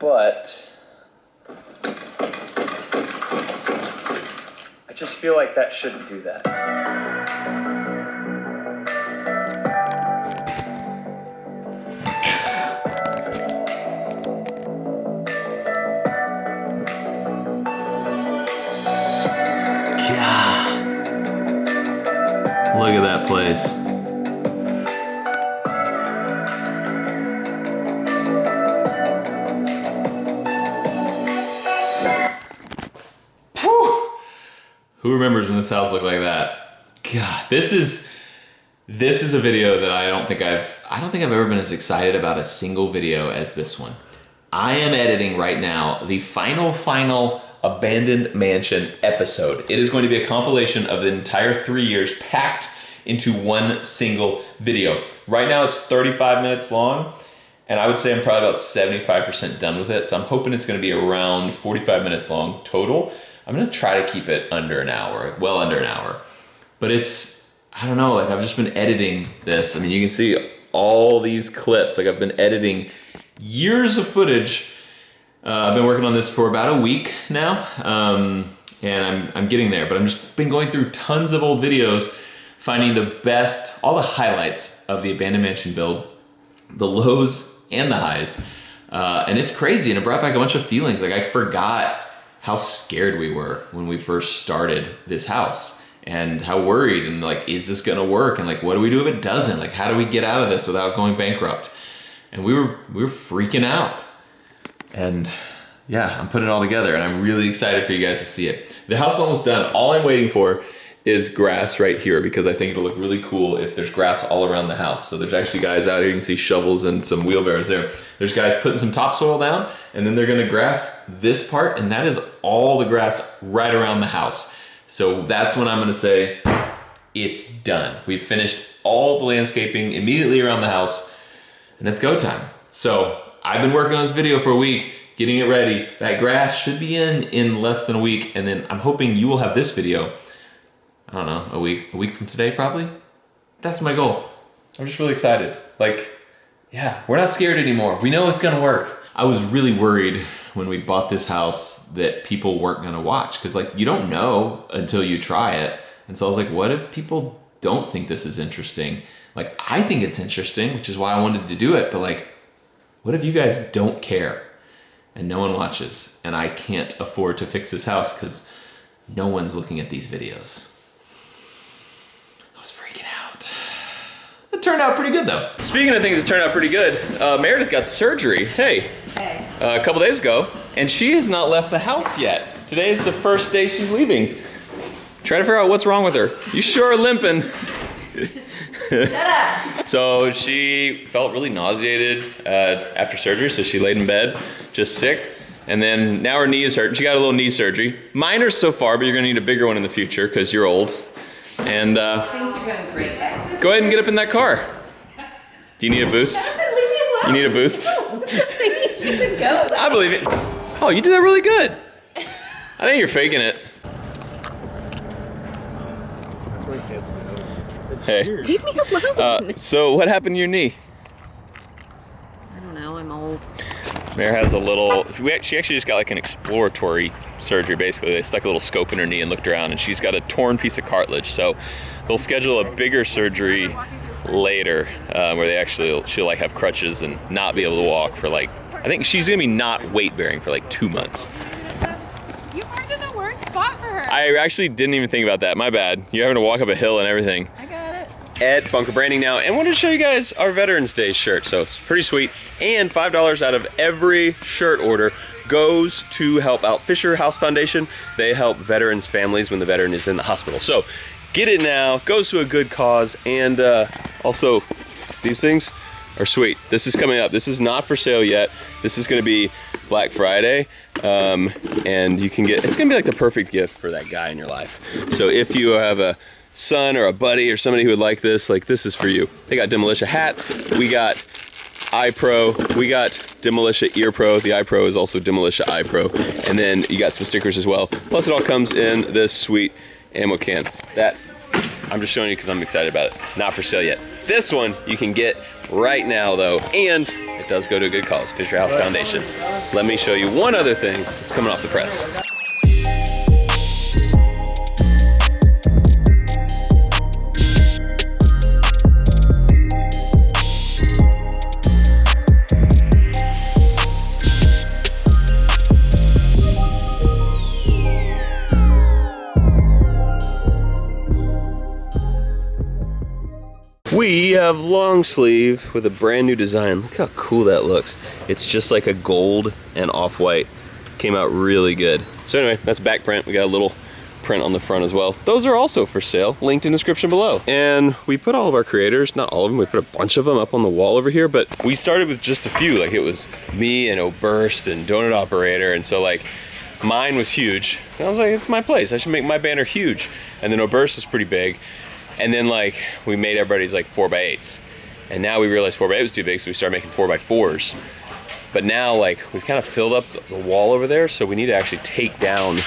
but I just feel like that shouldn't do that. Look at that place. Whew. Who remembers when this house looked like that? God, this is a video that I don't think I've ever been as excited about a single video as this one. I am editing right now the final Abandoned Mansion episode. It is going to be a compilation of the entire 3 years packed into one single video. Right now it's 35 minutes long, and I would say I'm probably about 75% done with it. So I'm hoping it's gonna be around 45 minutes long total. I'm gonna try to keep it under an hour, well under an hour. But I don't know, like I've just been editing this. I mean, you can see all these clips, like I've been editing years of footage. I've been working on this for about a week now, and I'm getting there, but I've just been going through tons of old videos, finding the best, all the highlights of the Abandoned Mansion build, the lows and the highs. And it's crazy, and it brought back a bunch of feelings. Like I forgot how scared we were when we first started this house, and how worried, and like, is this gonna work? And like, what do we do if it doesn't? Like, how do we get out of this without going bankrupt? And we were freaking out. And yeah, I'm putting it all together, and I'm really excited for you guys to see it. The house is almost done. All I'm waiting for is grass right here, because I think it'll look really cool if there's grass all around the house. So there's actually guys out here, you can see shovels and some wheelbarrows there. There's guys putting some topsoil down, and then they're gonna grass this part, and that is all the grass right around the house. So that's when I'm gonna say, it's done. We've finished all the landscaping immediately around the house, and it's go time. So I've been working on this video for a week, getting it ready. That grass should be in less than a week, and then I'm hoping you will have this video, I don't know, a week from today probably. That's my goal. I'm just really excited. Like, yeah, we're not scared anymore. We know it's gonna work. I was really worried when we bought this house that people weren't gonna watch, because like, you don't know until you try it. And so I was like, what if people don't think this is interesting? Like, I think it's interesting, which is why I wanted to do it, but like, what if you guys don't care and no one watches, and I can't afford to fix this house because no one's looking at these videos? I was freaking out. It turned out pretty good though. Speaking of things that turned out pretty good, Meredith got surgery. Hey. A couple days ago, and she has not left the house yet. Today is the first day she's leaving. Try to figure out what's wrong with her. You sure are limping. Shut up. So she felt really nauseated after surgery, so she laid in bed, just sick. And then now her knee is hurt. She got a little knee surgery. Minor so far, but you're gonna need a bigger one in the future because you're old. And things are going great, guys. Go ahead and get up in that car. Do you need a boost? Leave me alone. You need a boost? No, I need you to go. I believe it. Oh, you did that really good. I think you're faking it. Hey. Leave me alone. So what happened to your knee? I don't know, I'm old. Mare has a little, she actually just got like an exploratory surgery, basically. They stuck a little scope in her knee and looked around, and she's got a torn piece of cartilage. So they'll schedule a bigger surgery later, where she'll like have crutches and not be able to walk for like, I think she's gonna be not weight bearing for like 2 months. You are in the worst spot for her. I actually didn't even think about that, my bad. You're having to walk up a hill and everything. I got it. Ed, Bunker Branding now, and wanted to show you guys our Veterans Day shirt. So it's pretty sweet. And $5 out of every shirt order goes to help out Fisher House Foundation. They help veterans' families when the veteran is in the hospital. So get it now, goes to a good cause, and also these things are sweet. This is coming up. This is not for sale yet. This is gonna be Black Friday, and you can get, it's gonna be like the perfect gift for that guy in your life. So if you have a son or a buddy or somebody who would like this is for you. They got Demolitia hat, we got iPro, we got Demolitia Ear Pro. The iPro is also Demolitia iPro, and then you got some stickers as well. Plus it all comes in this sweet ammo can. That I'm just showing you because I'm excited about it. Not for sale yet. This one you can get right now though, and it does go to a good cause, Fisher House Foundation. Let me show you one other thing that's coming off the press. We have long sleeve with a brand new design. Look how cool that looks. It's just like a gold and off-white. Came out really good. So anyway, that's back print. We got a little print on the front as well. Those are also for sale, linked in the description below. And we put all of our creators, not all of them, we put a bunch of them up on the wall over here, but we started with just a few. Like it was me and Oberst and Donut Operator, and so like mine was huge. And I was like, it's my place. I should make my banner huge. And then Oberst was pretty big. And then like we made everybody's like 4x8s, and now we realized 4x8 was too big, so we started making 4x4s. But now like we kind of filled up the wall over there, so we need to actually take down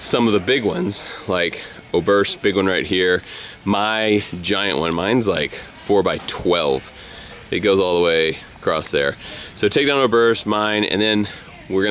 some of the big ones, like Oberst, big one right here. My giant one, mine's like 4x12. It goes all the way across there. So take down Oberst, mine, and then we'll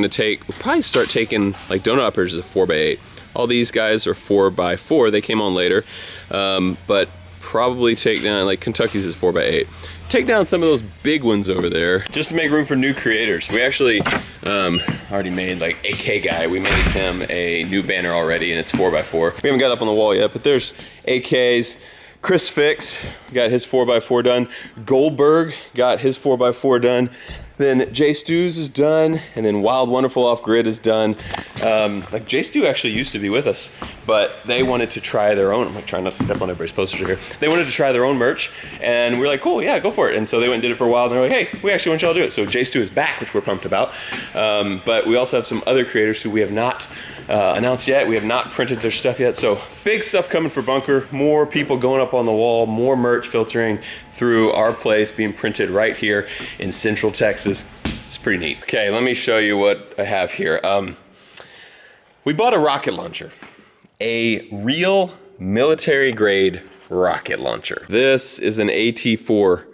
probably start taking like Donut Operators is a 4x8. All these guys are 4x4. They came on later, but probably take down, like Kentucky's is 4x8. Take down some of those big ones over there just to make room for new creators. We actually already made, like AK Guy, we made him a new banner already, and it's 4x4. We haven't got up on the wall yet, but there's AKs. Chris Fix got his 4x4 done. Goldberg got his 4x4 done. Then Jay Stews is done, and then Wild Wonderful Off Grid is done. Like Jay Stew actually used to be with us, but they wanted to try their own. I'm like trying not to step on everybody's posters here. They wanted to try their own merch, and we were like, cool, yeah, go for it. And so they went and did it for a while, and they're like, hey, we actually want y'all to do it. So Jay Stew is back, which we're pumped about. But we also have some other creators who we have not announced yet. We have not printed their stuff yet. So big stuff coming for Bunker. More people going up on the wall, more merch filtering through our place, being printed right here in Central Texas. It's pretty neat. Okay, let me show you what I have here. We bought a rocket launcher, a real military grade rocket launcher. This is an AT4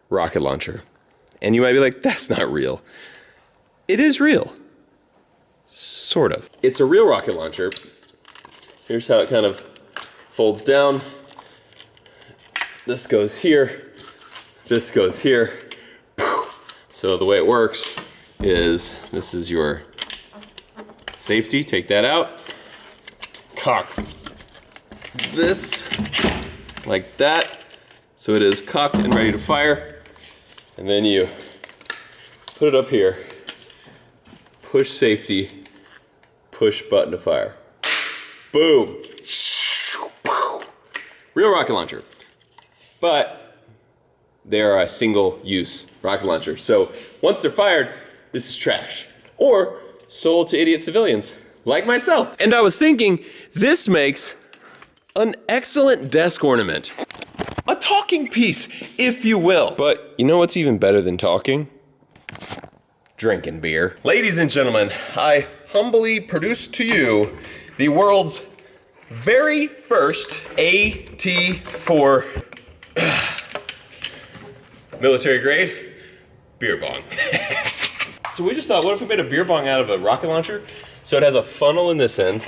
rocket launcher. And you might be like, that's not real. It is real. Sort of. It's a real rocket launcher. Here's how it kind of folds down. This goes here. This goes here. So the way it works is this is your safety. Take that out. Cock this like that. So it is cocked and ready to fire. And then you put it up here. Push safety. Push button to fire. Boom. Real rocket launcher. But they are a single-use rocket launcher. So once they're fired, this is trash. Or sold to idiot civilians, like myself. And I was thinking, this makes an excellent desk ornament. A talking piece, if you will. But you know what's even better than talking? Drinking beer. Ladies and gentlemen, I humbly produce to you the world's very first AT4 military grade beer bong. So we just thought, what if we made a beer bong out of a rocket launcher? So it has a funnel in this end,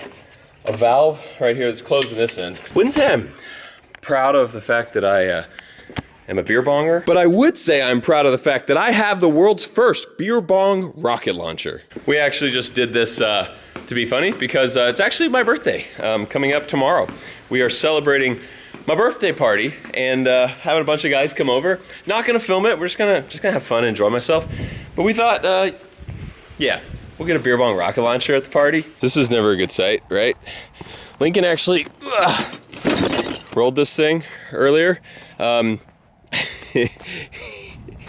a valve right here that's closed in this end. Wouldn't say I'm proud of the fact that I am a beer bonger, but I would say I'm proud of the fact that I have the world's first beer bong rocket launcher. We actually just did this to be funny because it's actually my birthday coming up tomorrow. We are celebrating my birthday party and having a bunch of guys come over. Not gonna film it. We're just gonna have fun and enjoy myself. But we thought, yeah, we'll get a beer bong rocket launcher at the party. This is never a good sight, right? Lincoln actually rolled this thing earlier.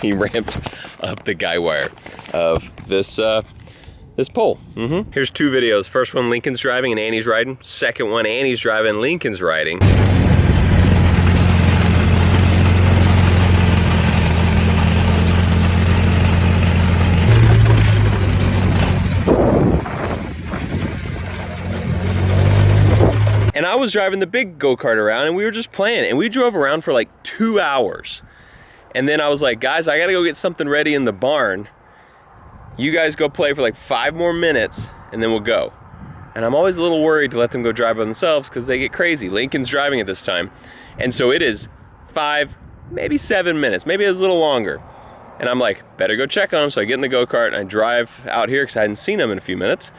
He ramped up the guy wire of this this pole. Here's two videos. First one, Lincoln's driving and Annie's riding. Second one, Annie's driving, Lincoln's riding. And And I was driving the big go-kart around and we were just playing, and we drove around for like 2 hours. And then I was like, guys, I gotta go get something ready in the barn. You guys go play for like 5 more minutes and then we'll go. And I'm always a little worried to let them go drive by themselves because they get crazy. Lincoln's driving at this time. And so it is 5, maybe 7 minutes, maybe it's a little longer. And I'm like, better go check on them. So I get in the go-kart and I drive out here because I hadn't seen them in a few minutes.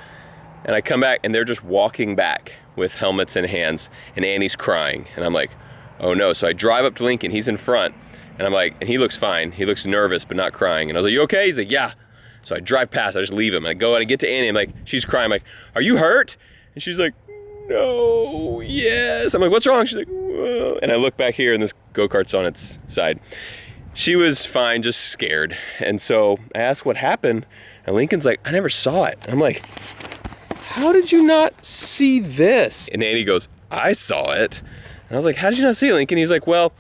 And I come back and they're just walking back with helmets in hands, and Annie's crying. And I'm like, oh no. So I drive up to Lincoln, he's in front. And I'm like, and he looks fine. He looks nervous, but not crying. And I was like, you okay? He's like, yeah. So I drive past, I just leave him. And I go out and get to Annie. I'm like, she's crying. I'm like, are you hurt? And she's like, no, yes. I'm like, what's wrong? She's like, whoa. And I look back here and this go-kart's on its side. She was fine, just scared. And so I asked what happened. And Lincoln's like, I never saw it. And I'm like, how did you not see this? And Annie goes, I saw it. And I was like, how did you not see it, Lincoln? He's like, well,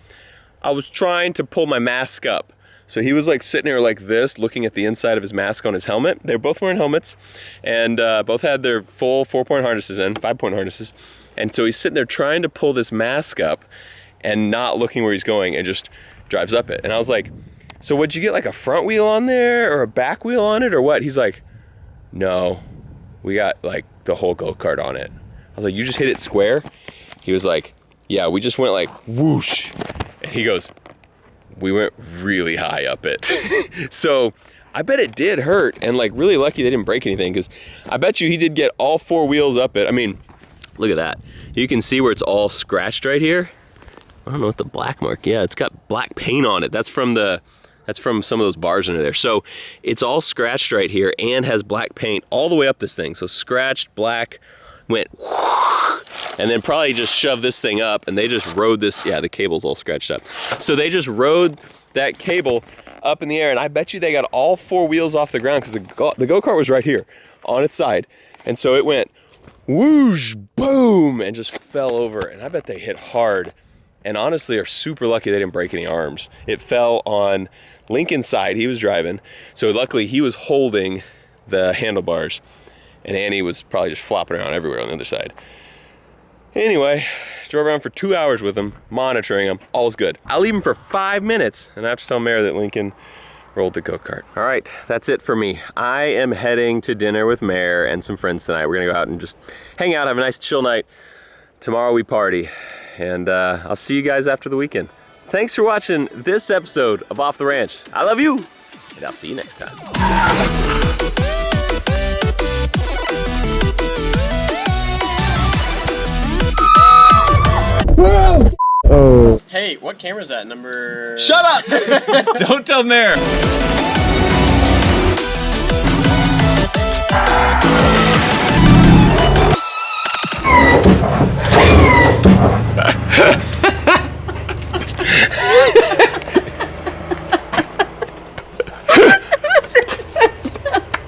I was trying to pull my mask up. So he was like sitting there like this, looking at the inside of his mask on his helmet. They were both wearing helmets, and both had their full 4-point harnesses in, 5-point harnesses. And so he's sitting there trying to pull this mask up and not looking where he's going, and just drives up it. And I was like, so would you get like a front wheel on there or a back wheel on it or what? He's like, no, we got like the whole go-kart on it. I was like, you just hit it square? He was like, yeah, we just went like whoosh. And he goes, we went really high up it. So I bet it did hurt, and like really lucky they didn't break anything, because I bet you he did get all 4 wheels up it. I mean, look at that. You can see where it's all scratched right here. I don't know what the black mark, yeah, it's got black paint on it. That's from some of those bars under there. So it's all scratched right here and has black paint all the way up this thing. So scratched, black, went and then probably just shoved this thing up, and they just rode this, yeah, the cable's all scratched up. So they just rode that cable up in the air, and I bet you they got all 4 wheels off the ground, because the go-kart was right here on its side. And so it went whoosh, boom, and just fell over. And I bet they hit hard, and honestly are super lucky they didn't break any arms. It fell on Lincoln's side, he was driving. So luckily he was holding the handlebars, and Annie was probably just flopping around everywhere on the other side. Anyway, drove around for 2 hours with him, monitoring him, all's good. I'll leave him for 5 minutes, and I have to tell Mare that Lincoln rolled the go-kart. All right, that's it for me. I am heading to dinner with Mare and some friends tonight. We're gonna go out and just hang out, have a nice chill night. Tomorrow we party, and I'll see you guys after the weekend. Thanks for watching this episode of Off the Ranch. I love you, and I'll see you next time. Hey, what camera is that? Number... Shut up! Don't tell Mare.